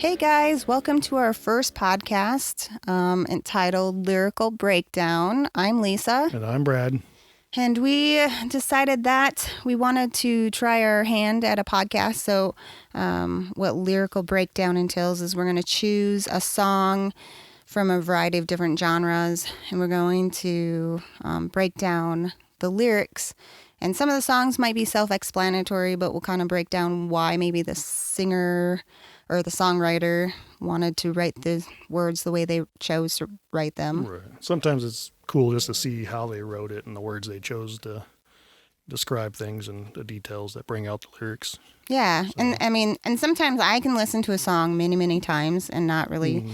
Hey guys, welcome to our first podcast entitled Lyrical Breakdown. I'm Lisa. And I'm Brad. And we decided that we wanted to try our hand at a podcast. So what Lyrical Breakdown entails is we're going to choose a song from a variety of different genres, and we're going to break down the lyrics. And some of the songs might be self-explanatory, but we'll kind of break down why maybe the singer or the songwriter wanted to write the words the way they chose to write them. Right. Sometimes it's cool just to see how they wrote it and the words they chose to describe things and the details that bring out the lyrics. Yeah, so. And sometimes I can listen to a song many, many times and not really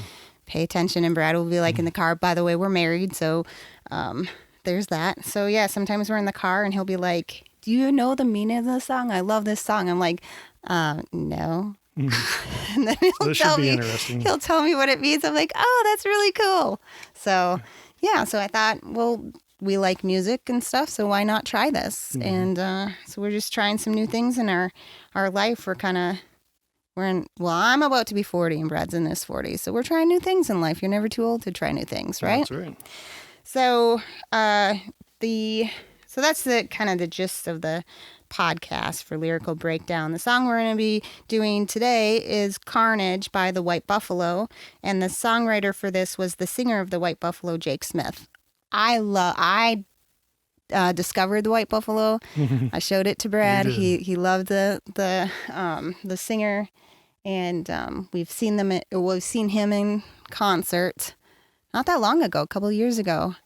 pay attention. And Brad will be like in the car, by the way, we're married, so there's that. So yeah, sometimes we're in the car and he'll be like, do you know the meaning of the song? I love this song. I'm like, no. And then he'll tell me what it means. I'm like, oh, that's really cool. So yeah, so I thought, well, we like music and stuff, so why not try this? And so we're just trying some new things in our life. I'm about to be 40 and Brad's in his 40s, so we're trying new things in life. You're never too old to try new things, right? That's right. So so that's the kind of the gist of the podcast for Lyrical Breakdown. The song we're going to be doing today is Carnage by the White Buffalo, and the songwriter for this was the singer of the White Buffalo, Jake Smith. I discovered the White Buffalo. I showed it to Brad. He loved the singer, and we've seen him in concert not that long ago, a couple of years ago,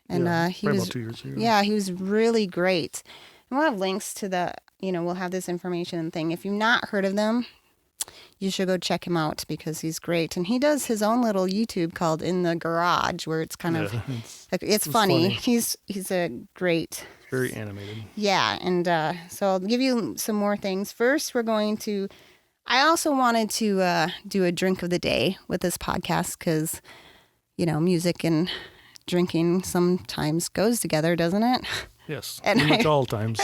and he was about 2 years ago. Yeah, he was really great. And we'll have links to we'll have this information and thing. If you've not heard of them, you should go check him out because he's great. And he does his own little YouTube called In the Garage, where it's kind of, it's funny. He's a great. Very animated. Yeah. And so I'll give you some more things. First, I also wanted to do a drink of the day with this podcast because, music and drinking sometimes goes together, doesn't it? Yes, pretty much all times.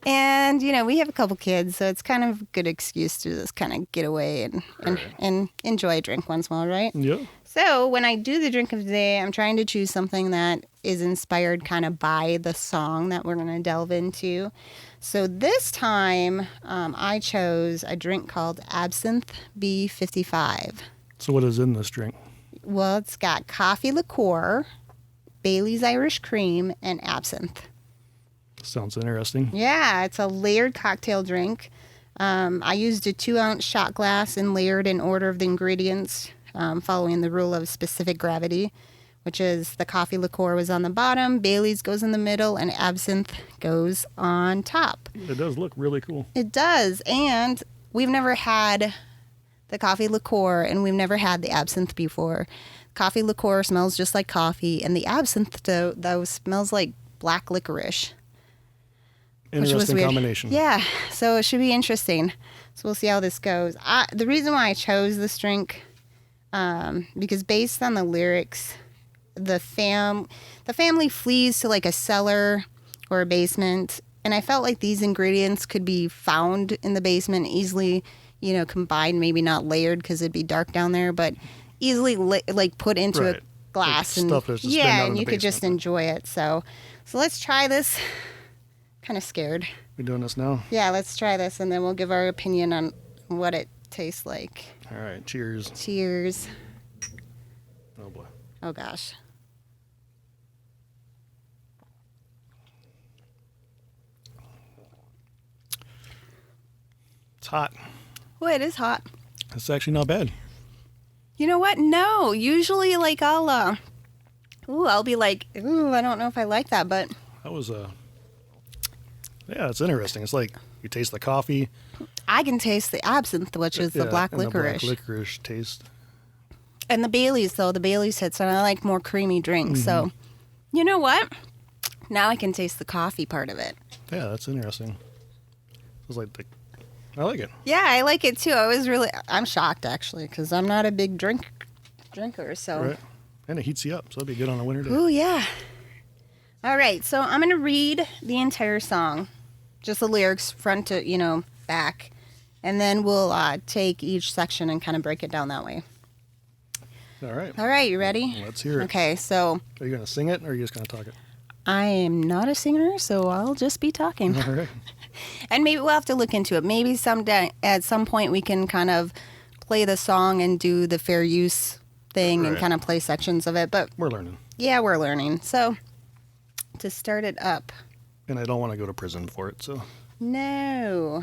And, we have a couple kids, so it's kind of a good excuse to just kind of get away and enjoy a drink once in a while, right? Yeah. So when I do the drink of the day, I'm trying to choose something that is inspired kind of by the song that we're going to delve into. So this time, I chose a drink called Absinthe B55. So what is in this drink? Well, it's got coffee liqueur, Bailey's Irish Cream, and absinthe. Sounds interesting. Yeah, it's a layered cocktail drink. I used a 2-ounce shot glass and layered in order of the ingredients, following the rule of specific gravity, which is the coffee liqueur was on the bottom, Bailey's goes in the middle, and absinthe goes on top. It does look really cool. It does, and we've never had the coffee liqueur, and we've never had the absinthe before. Coffee liqueur smells just like coffee, and the absinthe, though, smells like black licorice. Interesting combination. Yeah, so it should be interesting. So we'll see how this goes. The reason why I chose this drink, because based on the lyrics, the family flees to like a cellar or a basement, and I felt like these ingredients could be found in the basement easily, combined, maybe not layered because it'd be dark down there, but easily put into a glass, and and you could just enjoy it. So let's try this. Kind of scared. We doing this now? Yeah, let's try this, and then we'll give our opinion on what it tastes like. All right, cheers. Cheers. Oh boy. Oh gosh. It's hot. Well, it is hot. It's actually not bad. You know what? No. Usually, I'll be like, I don't know if I like that, but that was yeah, it's interesting. It's like you taste the coffee. I can taste the absinthe, which is the black licorice. The black licorice taste. And the Bailey's, though, hits, and I like more creamy drinks. So, you know what? Now I can taste the coffee part of it. Yeah, that's interesting. It's like I like it. Yeah, I like it too. I'm shocked actually because I'm not a big drinker. So. Right. And it heats you up, so that'd be good on a winter day. Ooh, yeah. All right, so I'm going to read the entire song, just the lyrics front to, back, And then we'll take each section and kind of break it down that way. All right. All right, you ready? Let's hear it. Okay, so Are you going to sing it or are you just going to talk it? I am not a singer, so I'll just be talking. All right. And maybe we'll have to look into it. Maybe someday, at some point, we can kind of play the song and do the fair use thing and Right. kind of play sections of it. But We're learning. yeah, we're learning. So to start it up, And I don't want to go to prison for it, so. no,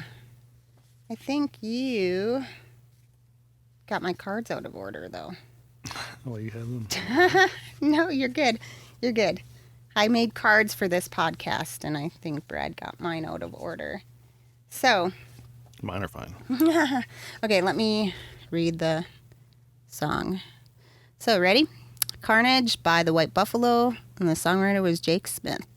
I think you got my cards out of order, though. Well, you have them. No, you're good. You're good. I made cards for this podcast, and I think Brad got mine out of order. So, Mine are fine. okay, let me read the song. So, ready? Carnage by the White Buffalo, and the songwriter was Jake Smith.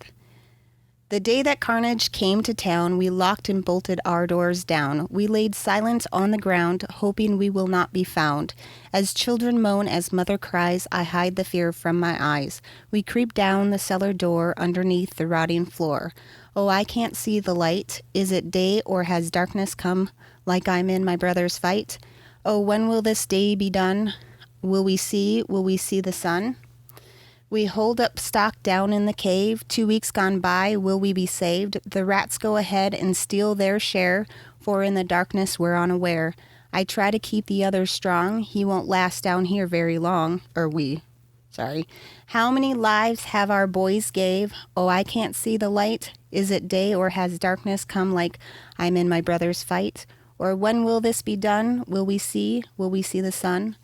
The day that Carnage came to town, we locked and bolted our doors down. We laid silent on the ground, hoping we will not be found. As children moan, as mother cries, I hide the fear from my eyes. We creep down the cellar door underneath the rotting floor. Oh, I can't see the light. Is it day or has darkness come like I'm in my brother's fight? Oh, when will this day be done? Will we see the sun? We hold up stock down in the cave. 2 weeks gone by, will we be saved? The rats go ahead and steal their share, for in the darkness we're unaware. I try to keep the others strong. He won't last down here very long. Sorry. How many lives have our boys gave? Oh, I can't see the light. Is it day or has darkness come like I'm in my brother's fight? Or when will this be done? Will we see the sun?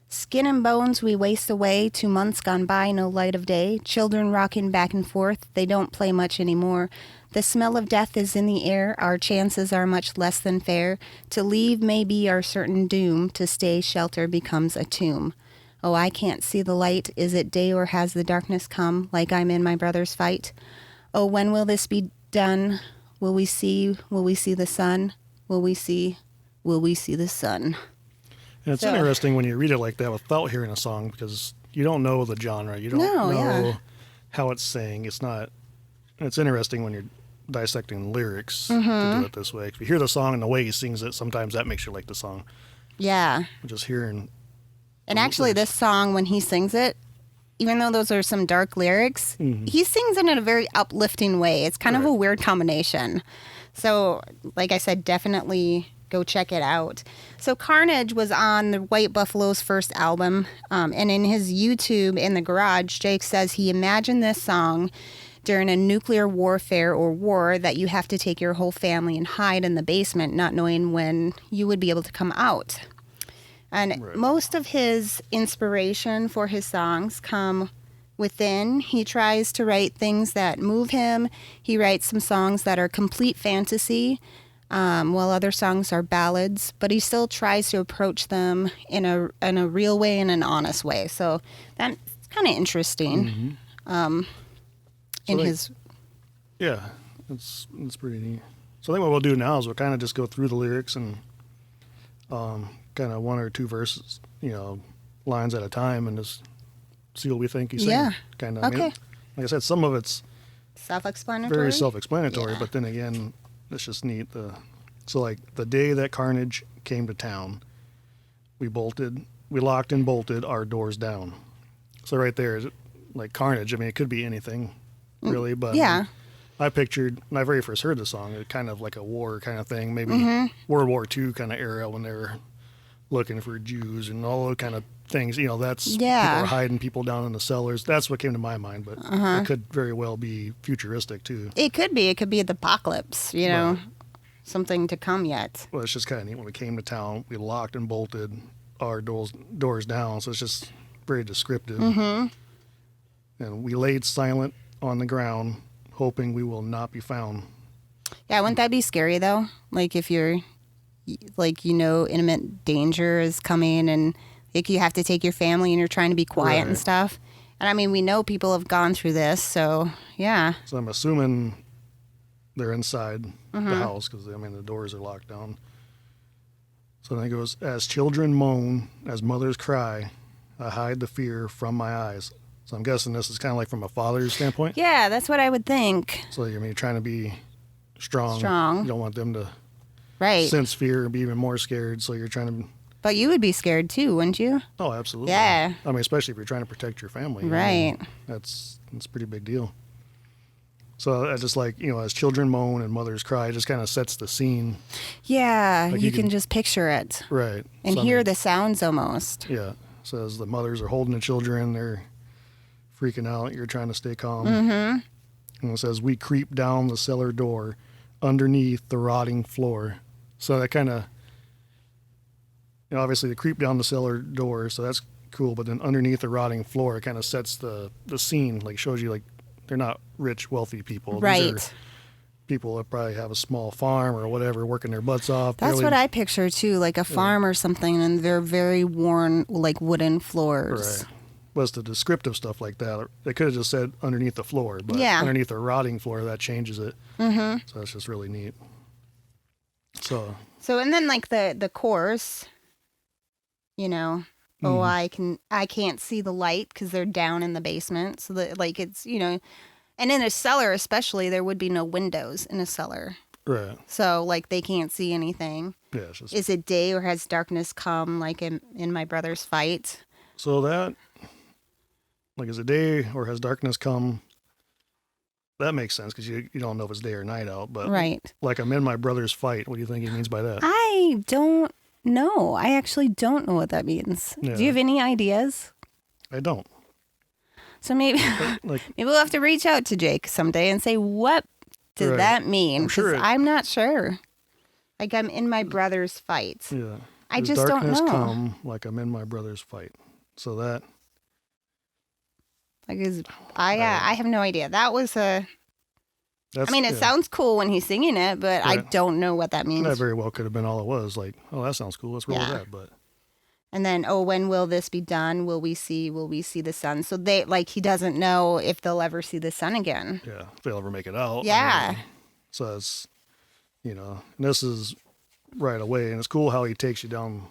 Skin and bones we waste away, 2 months gone by, no light of day. Children rocking back and forth, they don't play much anymore. The smell of death is in the air, our chances are much less than fair. To leave may be our certain doom, to stay shelter becomes a tomb. Oh, I can't see the light, is it day or has the darkness come, like I'm in my brother's fight? Oh, when will this be done? Will we see the sun? Will we see the sun? And it's interesting when you read it like that without hearing a song because you don't know the genre. You don't know how it's sang. It's interesting when you're dissecting lyrics to do it this way. If you hear the song and the way he sings it, sometimes that makes you like the song. Yeah. Just hearing. And actually, this song, when he sings it, even though those are some dark lyrics, he sings it in a very uplifting way. It's kind of a weird combination. So, like I said, definitely go check it out. So Carnage was on the White Buffalo's first album, and in his YouTube in the garage, Jake says he imagined this song during a nuclear warfare or war that you have to take your whole family and hide in the basement, not knowing when you would be able to come out. And most of his inspiration for his songs come within. He tries to write things that move him. He writes some songs that are complete fantasy, while other songs are ballads, but he still tries to approach them in a real way and an honest way. So that's kind of interesting. Yeah, it's pretty neat. So I think what we'll do now is we'll kind of just go through the lyrics and kind of one or two verses, lines at a time, and just see what we think he's saying. Yeah. Kind of. Okay. I mean, like I said, some of it's Self-explanatory. very self-explanatory, Yeah. but then again, it's just neat. So like the day that Carnage came to town, we locked and bolted our doors down. So right there is like Carnage. I mean, it could be anything, really, but Yeah. I pictured when I very first heard the song, it kind of like a war kind of thing, maybe World War II kind of era when they were looking for Jews and all those kind of things. That's people are hiding people down in the cellars. That's what came to my mind, but it could very well be futuristic too. It could be the apocalypse, something to come yet. Well, it's just kind of neat. When we came to town, we locked and bolted our doors down, so it's just very descriptive. And we laid silent on the ground, hoping we will not be found. Yeah, wouldn't that be scary though? Like if you're, imminent danger is coming and like you have to take your family and you're trying to be quiet and stuff. And I mean, we know people have gone through this, so yeah. So I'm assuming they're inside the house because, the doors are locked down. So then it goes, as children moan, as mothers cry, I hide the fear from my eyes. So I'm guessing this is kind of like from a father's standpoint. Yeah, that's what I would think. So you're trying to be strong. Strong. You don't want them to Right. sense fear and be even more scared. So you're trying to. But you would be scared too, wouldn't you? Oh, absolutely. Yeah. I mean, especially if you're trying to protect your family. Right. I mean, that's a pretty big deal. So I just like, as children moan and mothers cry, it just kind of sets the scene. Yeah, Like you can just picture it. Right. And so, hear the sounds almost. Yeah. So as the mothers are holding the children, they're freaking out. You're trying to stay calm. Mm-hmm. And it says, we creep down the cellar door underneath the rotting floor. So that kind of, obviously the creep down the cellar door, so that's cool. But then underneath the rotting floor, it kind of sets the scene, like shows you like they're not rich, wealthy people. Right. These are people that probably have a small farm or whatever, working their butts off. That's what I picture too, like a farm or something, and they're very worn, like wooden floors. Right. Was the descriptive stuff like that. They could have just said underneath the floor, but underneath the rotting floor, that changes it. Mm-hmm. So that's just really neat. So and then like the chorus, I can't see the light because they're down in the basement. So that like it's, and in a cellar especially, there would be no windows in a cellar. Right. So like they can't see anything. Yeah. It's just, is it day or has darkness come, like in my brother's fight? So that, like, is it day or has darkness come? That makes sense because you don't know if it's day or night out. But right. Like I'm in my brother's fight. What do you think he means by that? I don't know. I actually don't know what that means. Yeah. Do you have any ideas? I don't. So maybe maybe we'll have to reach out to Jake someday and say, what does that mean? Because I'm not sure. Like I'm in my brother's fight. Yeah. I just don't know. Darkness come like I'm in my brother's fight. So that. Like I have no idea. That was it sounds cool when he's singing it, but I don't know what that means. That very well could have been all it was. Like, oh, that sounds cool. Let's roll with that. But and then, when will this be done? Will we see the sun? So he doesn't know if they'll ever see the sun again. Yeah, if they'll ever make it out. Yeah. So it's, and this is right away, and it's cool how he takes you down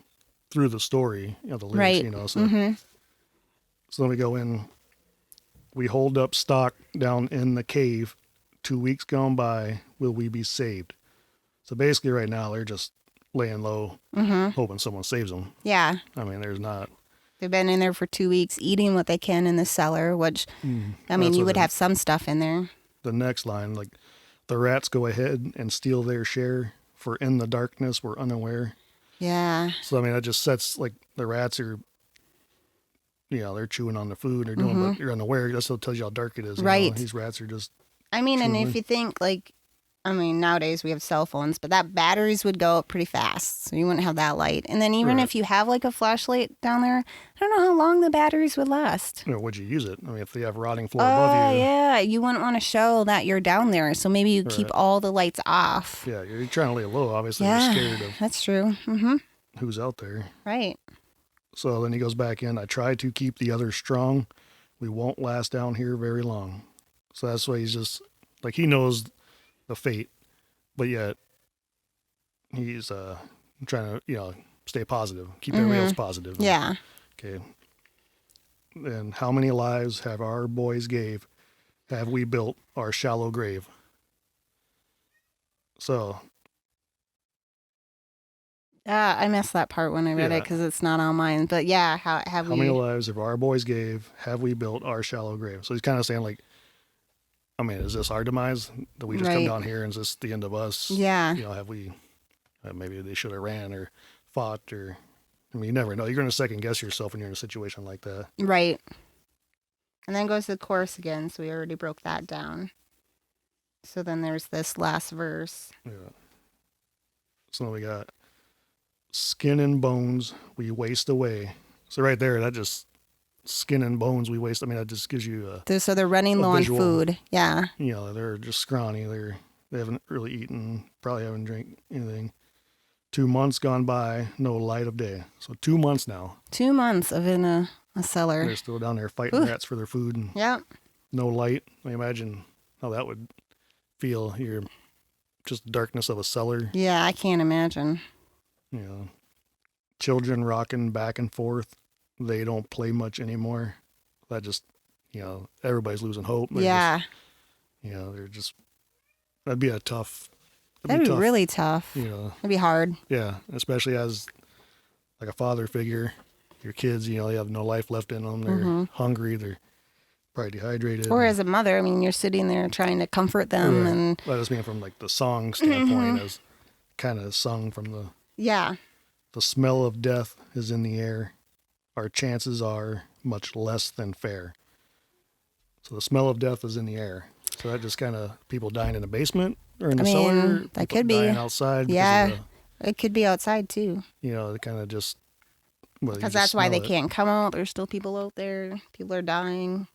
through the story, the lyrics, right. So, so then we go in. We hold up stock down in the cave. 2 weeks gone by, will we be saved? So basically right now they're just laying low, hoping someone saves them. Yeah. I mean, there's not. They've been in there for 2 weeks eating what they can in the cellar, which, you would have some stuff in there. The next line, like, the rats go ahead and steal their share, for in the darkness we're unaware. Yeah. So, that just sets, like, the rats are, they're chewing on the food they're doing, but you're unaware. That still tells you how dark it is. Right. These rats are just. And if you think, nowadays we have cell phones, but that batteries would go up pretty fast, so you wouldn't have that light. And then even if you have, like, a flashlight down there, I don't know how long the batteries would last. Would you use it? If they have rotting floor above you. Yeah, you wouldn't want to show that you're down there, so maybe you keep all the lights off. Yeah, you're trying to lay low. Obviously, you're scared of. That's true. Who's out there. Right. So then he goes back in. I try to keep the others strong. We won't last down here very long. So that's why he's just, like, he knows the fate, but yet he's trying to, stay positive, keep everybody else positive. Yeah. Okay. And how many lives have our boys gave? Have we built our shallow grave? So. I missed that part when I read it because it's not on mine. But yeah, how many lives have our boys gave? Have we built our shallow grave? So he's kind of saying, like, is this our demise that we just come down here and is this the end of us? Yeah. Have we? Maybe they should have ran or fought or. You never know. You're going to second guess yourself when you're in a situation like that. Right. And then goes to the chorus again. So we already broke that down. So then there's this last verse. Yeah. So we got. Skin and bones we waste away. So right there, that just skin and bones we waste. That just gives you so they're running low on food. Yeah. They're just scrawny. They haven't really eaten, probably haven't drank anything. 2 months gone by, no light of day. So 2 months now. 2 months of in a cellar. They're still down there fighting rats for their food. And no light. Imagine how that would feel. You're just darkness of a cellar. Yeah, I can't imagine. Children rocking back and forth. They don't play much anymore. That just, everybody's losing hope. They're just, they're just, that'd be a tough That'd be really tough. You know, it'd be hard. Yeah, especially as like a father figure. Your kids, you know, they have no life left in them. They're hungry. They're probably dehydrated. Or as a mother, I mean, you're sitting there trying to comfort them, and I just mean from like the song standpoint, as kind of sung from the the smell of death is in the air. Our chances are much less than fair. So the smell of death is in the air. So that just kind of people dying in the basement or in the cellar. That could be dying outside. Yeah, it could be outside too. You know, it kind of just because that's why they can't come out. There's still people out there. People are dying.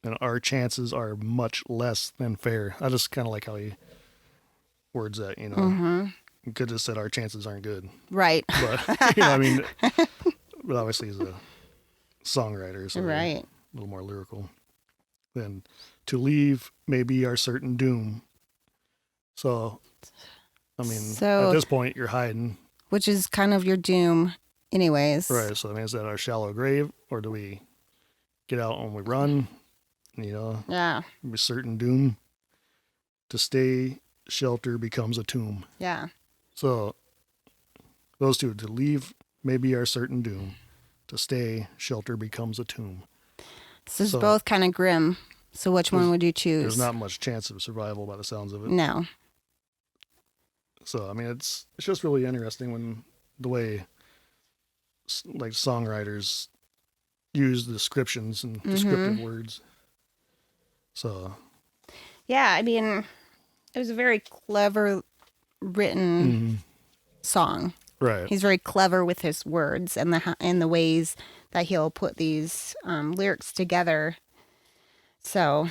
And our chances are much less than fair. I just kind of like how he words that, you know. You could have said our chances aren't good. Right. But, you know, I mean, but obviously he's a songwriter, so right. A little more lyrical. Then to leave may be our certain doom. So, I mean, at this point, you're hiding. Which is kind of your doom anyways. Right. So, I mean, is that our shallow grave, or do we get out and we run? You know? Yeah. A certain doom. To stay, shelter becomes a tomb. Yeah. So, those two, to leave may be our certain doom. To stay, shelter becomes a tomb. So it's both kind of grim. So which one would you choose? There's not much chance of survival by the sounds of it. No. So, I mean, it's just really interesting when the way like songwriters use descriptions and descriptive words. So. Yeah, I mean, it was a very clever written song. Right. He's very clever with his words and the ways that he'll put these lyrics together. So,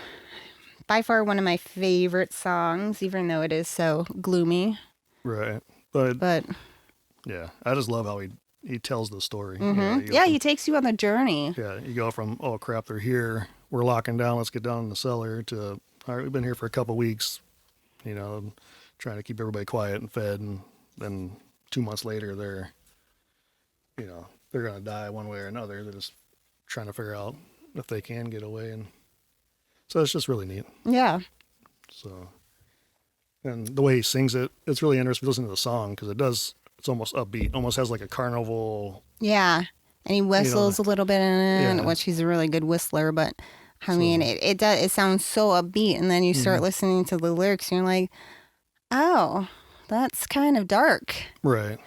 by far one of my favorite songs, even though it is so gloomy. Right. But yeah, I just love how he tells the story. You know, he takes you on the journey. Yeah, you go from, oh crap, they're here, we're locking down, let's get down in the cellar, to, all right, we've been here for a couple of weeks, you know, trying to keep everybody quiet and fed, and then 2 months later they're going to die one way or another. They're just trying to figure out if they can get away, and so it's just really neat. Yeah. So, and the way he sings it, it's really interesting to listen to the song, because it's almost upbeat, almost has like a carnival. Yeah. And he whistles a little bit in it, which he's a really good whistler, but I mean, it sounds so upbeat, and then you start listening to the lyrics and you're like, oh, that's kind of dark. Right.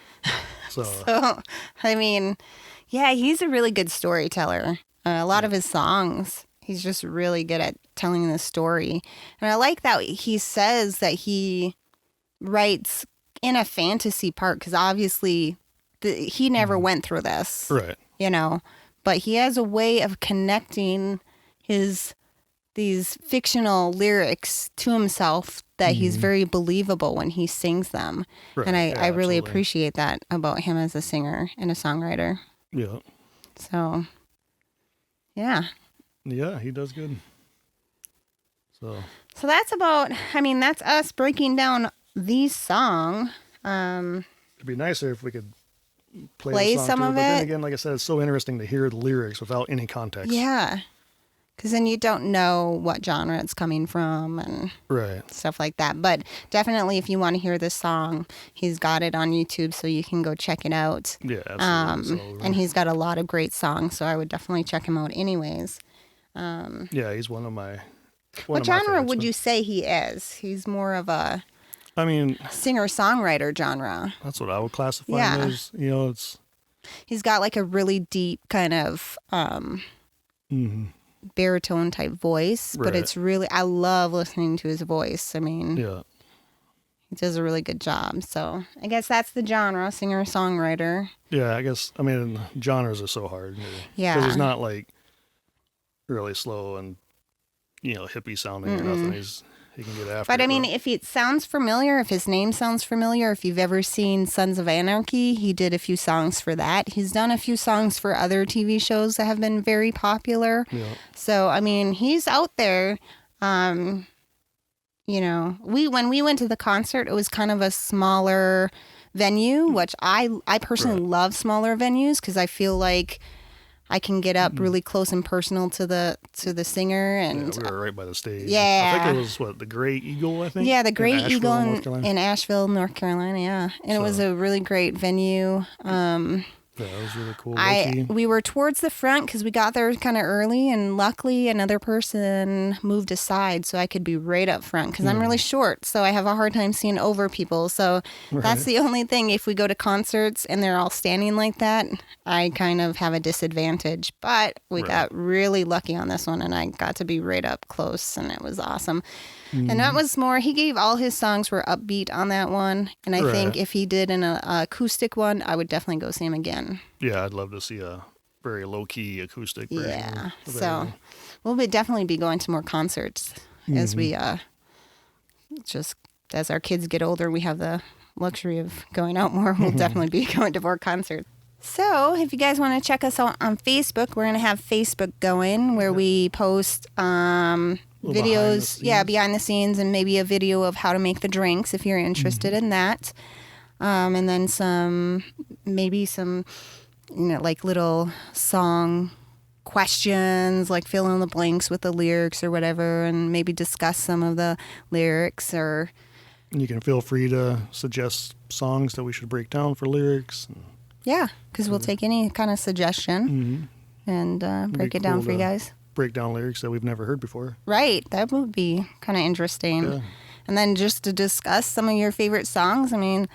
So I mean, yeah, he's a really good storyteller. A lot of his songs, he's just really good at telling the story. And I like that he says that he writes in a fantasy part, because obviously he never went through this. Right. You know, but he has a way of connecting these fictional lyrics to himself that he's very believable when he sings them. Right. And I really appreciate that about him as a singer and a songwriter. Yeah. So, yeah. Yeah, he does good. So that's that's us breaking down the song. It'd be nicer if we could play some of it. But then again, like I said, it's so interesting to hear the lyrics without any context. Yeah. Because then you don't know what genre it's coming from and stuff like that. But definitely, if you want to hear this song, he's got it on YouTube, so you can go check it out. Yeah, absolutely. And he's got a lot of great songs, so I would definitely check him out anyways. Yeah, he's one of my What genre would you say he is? He's more of a singer-songwriter genre. That's what I would classify him as. You know, he's got like a really deep kind of baritone type voice, but it's really, I love listening to his voice. I mean, he does a really good job. So I guess that's the genre, singer-songwriter. Yeah, I guess, genres are so hard. Yeah. Because he's not like really slow and, hippie sounding or nothing. He can get after it. But if it sounds familiar, if his name sounds familiar, if you've ever seen Sons of Anarchy, he did a few songs for that. He's done a few songs for other TV shows that have been very popular. Yeah. So, he's out there. When we went to the concert, it was kind of a smaller venue, which I personally love smaller venues, because I feel like I can get up really close and personal to the singer, and we were right by the stage. Yeah. I think it was the Gray Eagle. I think. Yeah, the Great Eagle in Asheville, North Carolina. Yeah, and it was a really great venue. Yeah, it was really cool. We were towards the front because we got there kind of early, and luckily another person moved aside so I could be right up front because I'm really short, so I have a hard time seeing over people. So that's the only thing. If we go to concerts and they're all standing like that, I kind of have a disadvantage. But we got really lucky on this one, and I got to be right up close, and it was awesome. And that was more, he gave all his songs were upbeat on that one. And I think if he did an acoustic one, I would definitely go see him again. Yeah, I'd love to see a very low-key acoustic version. Yeah, so we'll definitely be going to more concerts as we as our kids get older, we have the luxury of going out more. We'll definitely be going to more concerts. So if you guys want to check us out on Facebook, we're going to have Facebook going where we post videos, behind the scenes, and maybe a video of how to make the drinks if you're interested in that. And then maybe some, like little song questions, like fill in the blanks with the lyrics or whatever, and maybe discuss some of the lyrics. Or you can feel free to suggest songs that we should break down for lyrics. Yeah, because we'll take any kind of suggestion and break it down for you guys. Break down lyrics that we've never heard before. Right, that would be kind of interesting. Yeah. And then just to discuss some of your favorite songs. I mean,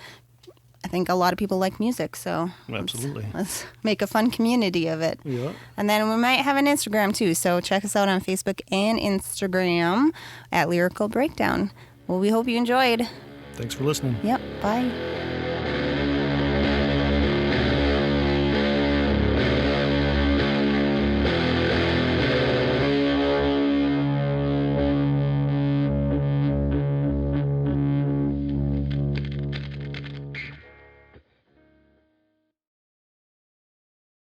I think a lot of people like music, so absolutely, let's make a fun community of it. Yeah. And then we might have an Instagram too, so check us out on Facebook and Instagram at Lyrical Breakdown. Well, we hope you enjoyed. Thanks for listening. Yep, bye.